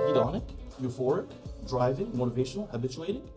hedonic, euphoric, driving, motivational, habituating.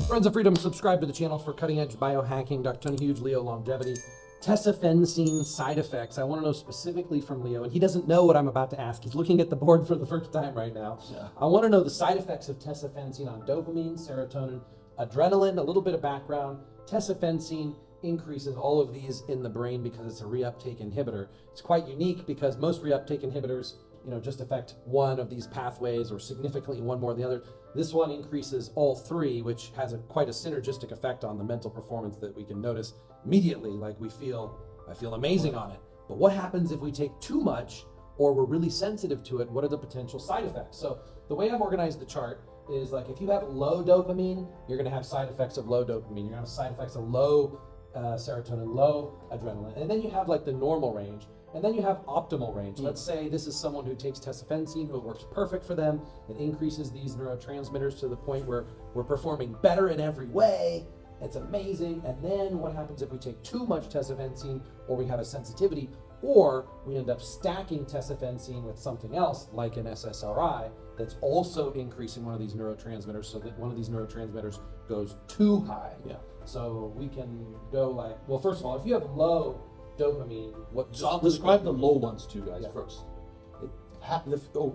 Friends of Freedom, subscribe to the channel for cutting-edge biohacking, Dr. Tony Huge, Leo Longevity, Tesofensine side effects. I want to know specifically from Leo, and he doesn't know what I'm about to ask. He's looking at the board for the first time right now. Yeah. I want to know the side effects of Tesofensine on dopamine, serotonin, adrenaline, a little bit of background. Tesofensine increases all of these in the brain because it's a reuptake inhibitor. It's quite unique because most reuptake inhibitors, just affect one of these pathways or significantly one more than the other. This one increases all three, which has quite a synergistic effect on the mental performance that we can notice immediately. Like I feel amazing on it. But what happens if we take too much or we're really sensitive to it? What are the potential side effects? So the way I've organized the chart is like if you have low dopamine, you're gonna have side effects of low dopamine. You're gonna have side effects of low serotonin, low adrenaline. And then you have like the normal range. And then you have optimal range. Let's say this is someone who takes Tesofensine, who it works perfect for them. It increases these neurotransmitters to the point where we're performing better in every way. It's amazing. And then what happens if we take too much Tesofensine, or we have a sensitivity, or we end up stacking Tesofensine with something else like an SSRI that's also increasing one of these neurotransmitters, so that one of these neurotransmitters goes too high. Yeah. So we can go like, well, first of all, if you have low dopamine, So I'll describe the low ones to you guys Yeah. first.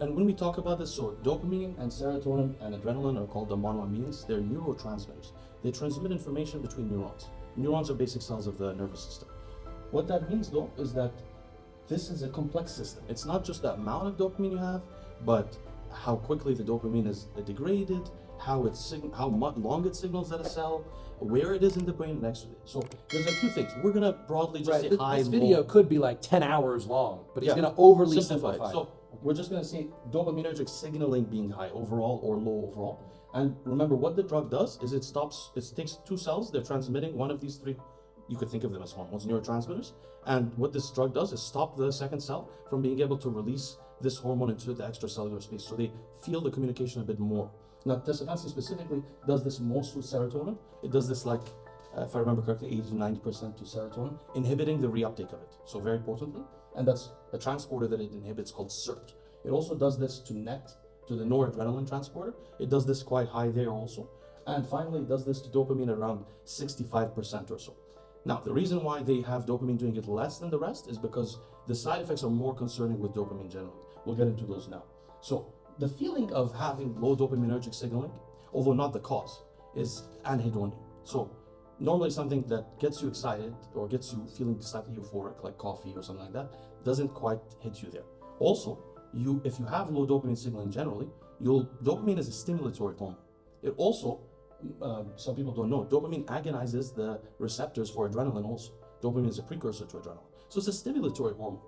And when we talk about this, so dopamine and serotonin and adrenaline are called the monoamines. They're neurotransmitters. They transmit information between neurons. Neurons are basic cells of the nervous system. What that means though is that this is a complex system. It's not just the amount of dopamine you have, but how quickly the dopamine is degraded, how long it signals at a cell, where it is in the brain next to it. So there's a few things. We're gonna broadly just say high. This and video low. could be like 10 hours long, but he's Yeah. gonna overly Simplify simplify. it. So we're just gonna say dopaminergic signaling being high overall or low overall. And remember what the drug does is it takes two cells, they're transmitting one of these three, you could think of them as hormones, neurotransmitters. And what this drug does is stop the second cell from being able to release this hormone into the extracellular space. So they feel the communication a bit more. Now, Tesofensine specifically does this most with serotonin. It does this like, if I remember correctly, 80 to 90% to serotonin, inhibiting the reuptake of it. So very potently, and that's the transporter that it inhibits called SERT. It also does this to NET, to the noradrenaline transporter. It does this quite high there also. And finally, it does this to dopamine around 65% or so. Now, the reason why they have dopamine doing it less than the rest is because the side effects are more concerning with dopamine generally. We'll get into those now. So the feeling of having low dopaminergic signaling, although not the cause, is anhedonia. So normally something that gets you excited or gets you feeling slightly euphoric, like coffee or something like that, doesn't quite hit you there. Also, if you have low dopamine signaling generally, dopamine is a stimulatory hormone. It also, some people don't know, dopamine agonizes the receptors for adrenaline also. Dopamine is a precursor to adrenaline. So it's a stimulatory hormone.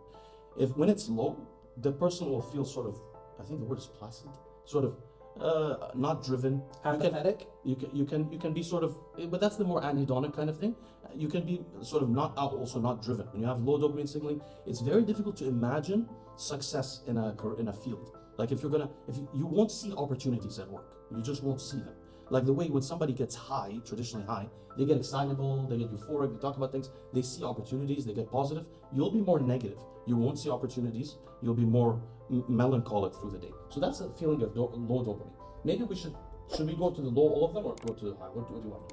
When it's low, the person will feel sort of, I think the word is placid, sort of not driven. Apathetic? You can be sort of, but that's the more anhedonic kind of thing. You can be sort of also not driven. When you have low dopamine signaling, it's very difficult to imagine success in a field. Like if you won't see opportunities at work, you just won't see them. Like the way when somebody gets high, traditionally high, they get excitable, they get euphoric, they talk about things, they see opportunities, they get positive. You'll be more negative. You won't see opportunities. You'll be more melancholic through the day. So that's a feeling of low dopamine. Maybe should we go to the low, all of them, or go to the high? What do you want?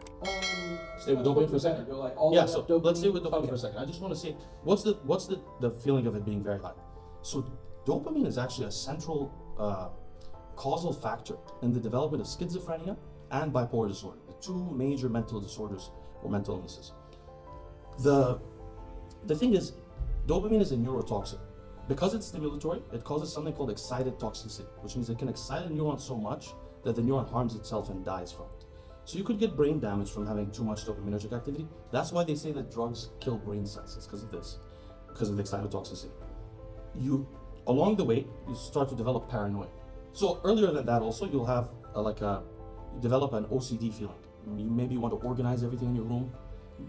Stay with dopamine for a second. Go like all Yeah, the way so up dopamine. let's stay with dopamine Okay. for a second. I just want to say, what's the feeling of it being very high? So dopamine is actually a central causal factor in the development of schizophrenia and bipolar disorder, the two major mental disorders or mental illnesses. The thing is, dopamine is a neurotoxin. Because it's stimulatory, it causes something called excited toxicity, which means it can excite a neuron so much that the neuron harms itself and dies from it. So you could get brain damage from having too much dopaminergic activity. That's why they say that drugs kill brain cells. It's because of this, because of the excited toxicity. Along the way, you start to develop paranoia. So earlier than that also, you'll have develop an OCD feeling. You maybe want to organize everything in your room.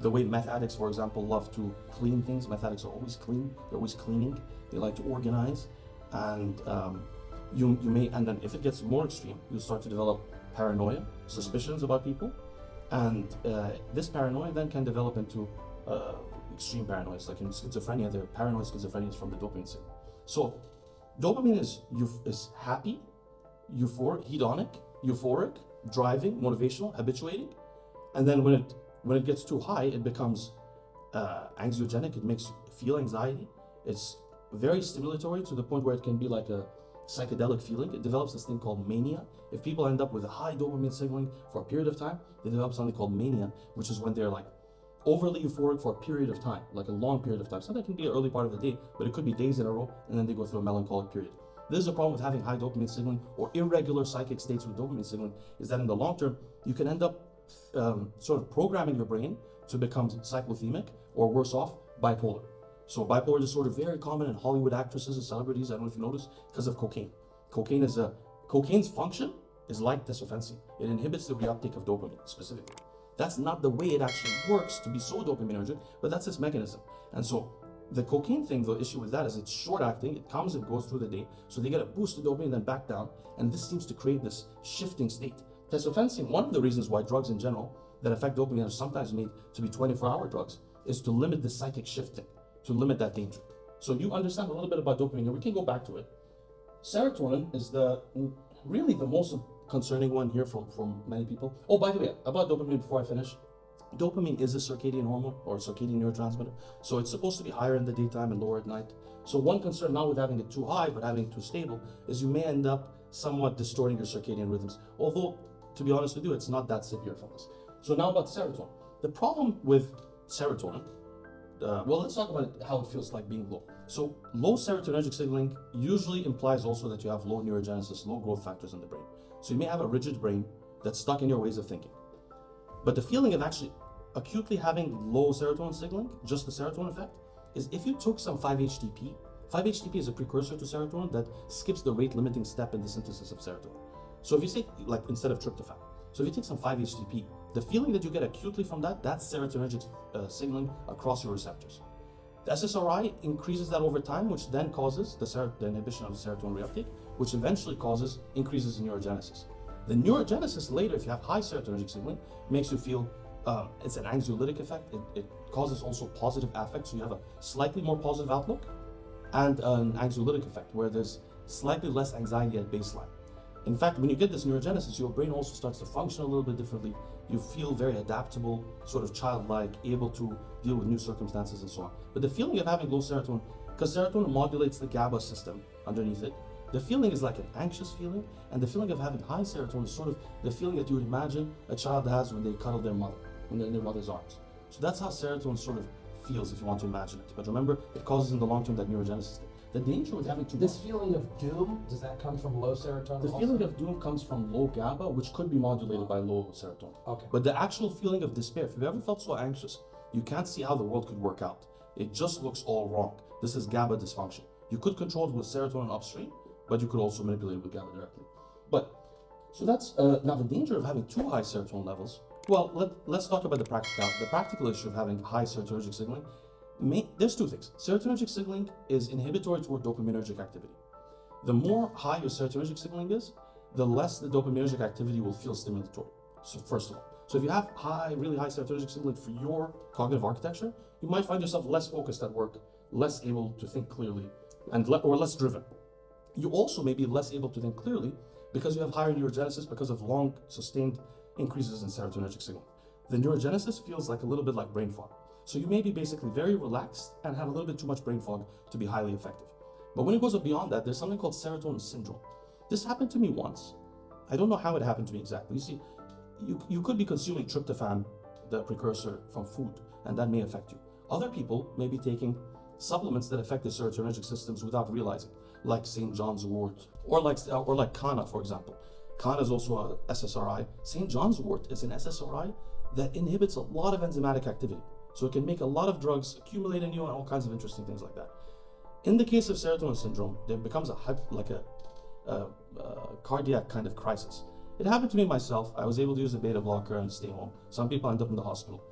The way meth addicts, for example, love to clean things. Meth addicts are always clean. They're always cleaning. They like to organize. And and then if it gets more extreme, you'll start to develop paranoia, suspicions about people. And this paranoia then can develop into extreme paranoia. Like in schizophrenia, the paranoid schizophrenia is from the dopamine signal. So Dopamine is happy, euphoric, driving, motivational, habituating, and then when it gets too high, it becomes anxiogenic. It makes you feel anxiety. It's very stimulatory to the point where it can be like a psychedelic feeling. It develops this thing called mania. If people end up with a high dopamine signaling for a period of time, they develop something called mania, which is when they're like overly euphoric for a period of time, like a long period of time. So that can be an early part of the day, but it could be days in a row, and then they go through a melancholic period. This is a problem with having high dopamine signaling or irregular psychic states with dopamine signaling, is that in the long term, you can end up sort of programming your brain to become cyclothemic, or worse off, bipolar. So bipolar disorder, very common in Hollywood actresses and celebrities. I don't know if you noticed, because of cocaine. Cocaine's function is like tesofensine. It inhibits the reuptake of dopamine specifically. That's not the way it actually works to be so dopaminergic, but that's its mechanism. And so the cocaine thing, the issue with that is it's short acting. It comes and goes through the day. So they get a boost of dopamine, then back down. And this seems to create this shifting state. Tesofensine, one of the reasons why drugs in general that affect dopamine are sometimes made to be 24-hour drugs, is to limit the psychic shifting, to limit that danger. So you understand a little bit about dopamine, and we can go back to it. Serotonin is really the most concerning one here for many people. Oh, by the way, about dopamine before I finish. Dopamine is a circadian hormone or circadian neurotransmitter. So it's supposed to be higher in the daytime and lower at night. So one concern, not with having it too high, but having it too stable, is you may end up somewhat distorting your circadian rhythms. Although, to be honest with you, it's not that severe from this. So now about serotonin. The problem with serotonin, well, let's talk about how it feels like being low. So low serotonergic signaling usually implies also that you have low neurogenesis, low growth factors in the brain. So you may have a rigid brain that's stuck in your ways of thinking. But the feeling of actually acutely having low serotonin signaling, just the serotonin effect, is if you took some 5-HTP. 5-HTP is a precursor to serotonin that skips the rate limiting step in the synthesis of serotonin. So if you say, like, instead of tryptophan, so if you take some 5-HTP, the feeling that you get acutely from that's serotonergic signaling across your receptors. The SSRI increases that over time, which then causes the inhibition of the serotonin reuptake, which eventually causes increases in neurogenesis. The neurogenesis later, if you have high serotonergic signaling, makes you feel, it's an anxiolytic effect. It causes also positive affect, so you have a slightly more positive outlook, and an anxiolytic effect, where there's slightly less anxiety at baseline. In fact, when you get this neurogenesis, your brain also starts to function a little bit differently. You feel very adaptable, sort of childlike, able to deal with new circumstances and so on. But the feeling of having low serotonin, because serotonin modulates the GABA system underneath it, the feeling is like an anxious feeling, and the feeling of having high serotonin is sort of the feeling that you would imagine a child has when they cuddle their mother, when they're in their mother's arms. So that's how serotonin sort of feels, if you want to imagine it. But remember, it causes in the long term that neurogenesis. The danger with having too much. This feeling of doom, does that come from low serotonin? The feeling of doom comes from low GABA, which could be modulated by low serotonin. Okay. But the actual feeling of despair, if you've ever felt so anxious, you can't see how the world could work out. It just looks all wrong. This is GABA dysfunction. You could control it with serotonin upstream, but you could also manipulate it with GABA directly. So that's now the danger of having too high serotonin levels. Well, let's talk about the practical issue of having high serotonergic signaling. There's two things. Serotonergic signaling is inhibitory toward dopaminergic activity. The more high your serotonergic signaling is, the less the dopaminergic activity will feel stimulatory. So first of all, so if you have really high serotonergic signaling for your cognitive architecture, you might find yourself less focused at work, less able to think clearly, or less driven. You also may be less able to think clearly because you have higher neurogenesis because of long sustained increases in serotonergic signaling. The neurogenesis feels like a little bit like brain fog. So you may be basically very relaxed and have a little bit too much brain fog to be highly effective. But when it goes beyond that, there's something called serotonin syndrome. This happened to me once. I don't know how it happened to me exactly. You see, you could be consuming tryptophan, the precursor, from food, and that may affect you. Other people may be taking supplements that affect the serotonergic systems without realizing, like St. John's wort, or like Kana, for example. Kana is also a SSRI. St. John's wort is an SSRI that inhibits a lot of enzymatic activity. So it can make a lot of drugs accumulate in you and all kinds of interesting things like that. In the case of serotonin syndrome, there becomes a cardiac kind of crisis. It happened to me myself. I was able to use a beta blocker and stay home. Some people end up in the hospital.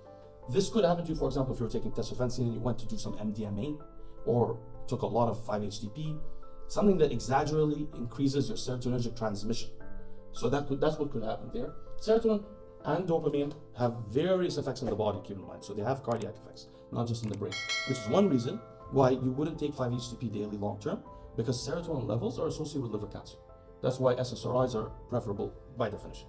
This could happen to you, for example, if you were taking tesofensine and you went to do some MDMA or took a lot of 5-HTP, something that exaggeratedly increases your serotonergic transmission. So that's what could happen there. Serotonin and dopamine have various effects in the body, keep in mind. So they have cardiac effects, not just in the brain, which is one reason why you wouldn't take 5-HTP daily long term, because serotonin levels are associated with liver cancer. That's why SSRIs are preferable by definition.